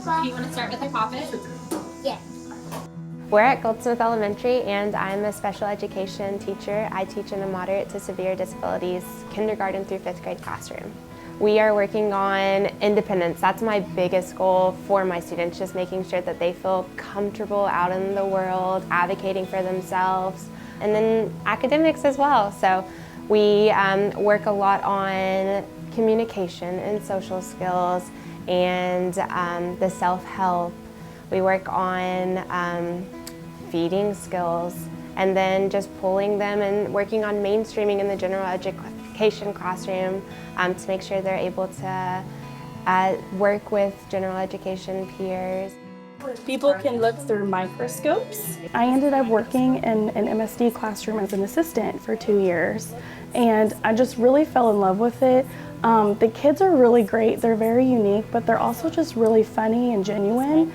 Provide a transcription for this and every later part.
Do you want to start with your poppet? Yeah. We're at Goldsmith Elementary and I'm a special education teacher. I teach in a moderate to severe disabilities kindergarten through 5th grade classroom. We are working on independence. That's my biggest goal for my students, just making sure that they feel comfortable out in the world, advocating for themselves, and then academics as well. So we work a lot on communication and social skills and the self-help. We work on feeding skills and then just pulling them and working on mainstreaming in the general education classroom to make sure they're able to work with general education peers. People can look through microscopes. I ended up working in an MSD classroom as an assistant for 2 years, and I just really fell in love with it. The kids are really great, they're very unique, but they're also just really funny and genuine.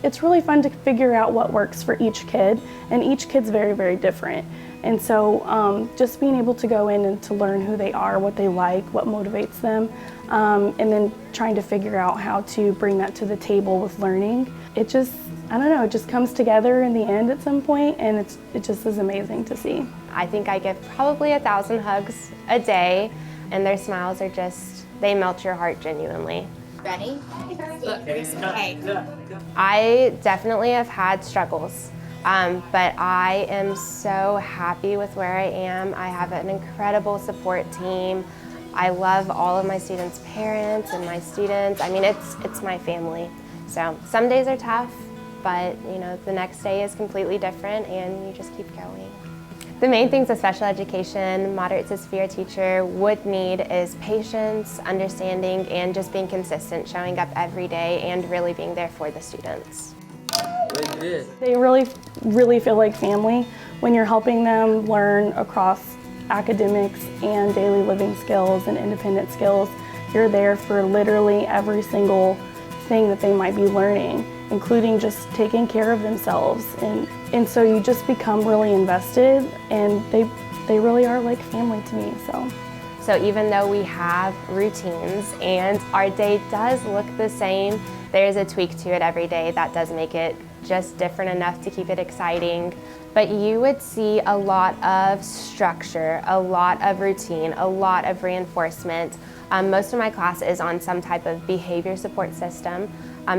It's really fun to figure out what works for each kid, and each kid's very, very different. And so just being able to go in and to learn who they are, what they like, what motivates them, and then trying to figure out how to bring that to the table with learning. It just, I don't know, it just comes together in the end at some point, and it just is amazing to see. I think I give probably 1,000 hugs a day, and their smiles are just, they melt your heart genuinely. Ready? Okay. I definitely have had struggles, but I am so happy with where I am. I have an incredible support team. I love all of my students' parents and my students. I mean, it's my family. So some days are tough, but you know, the next day is completely different and you just keep going. The main things a special education, moderate to severe teacher would need is patience, understanding, and just being consistent, showing up every day and really being there for the students. They really feel like family when you're helping them learn across academics and daily living skills and independent skills. You're there for literally every single thing that they might be learning, including just taking care of themselves. And so you just become really invested, and they really are like family to me. So even though we have routines and our day does look the same, there's a tweak to it every day that does make it just different enough to keep it exciting. But you would see a lot of structure, a lot of routine, a lot of reinforcement. Most of my class is on some type of behavior support system.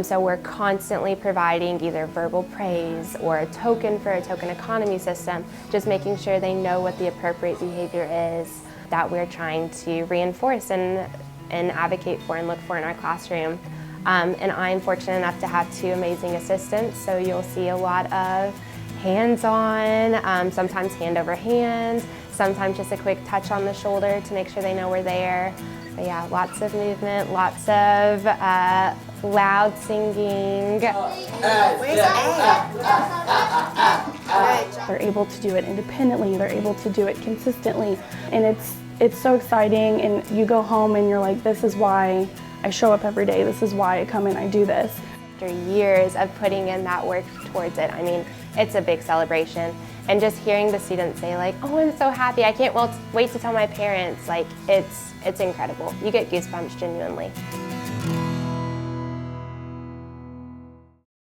So we're constantly providing either verbal praise or a token for a token economy system, just making sure they know what the appropriate behavior is that we're trying to reinforce and advocate for and look for in our classroom. And I'm fortunate enough to have 2 amazing assistants, so you'll see a lot of hands-on, sometimes hand over hand, sometimes just a quick touch on the shoulder to make sure they know we're there. But yeah, lots of movement, lots of loud singing. They're able to do it independently, they're able to do it consistently, and it's so exciting, and you go home and you're like, this is why I show up every day, this is why I come and I do this. After years of putting in that work towards it, I mean, it's a big celebration. And just hearing the students say like, oh, I'm so happy, I can't wait to tell my parents, like it's incredible. You get goosebumps genuinely.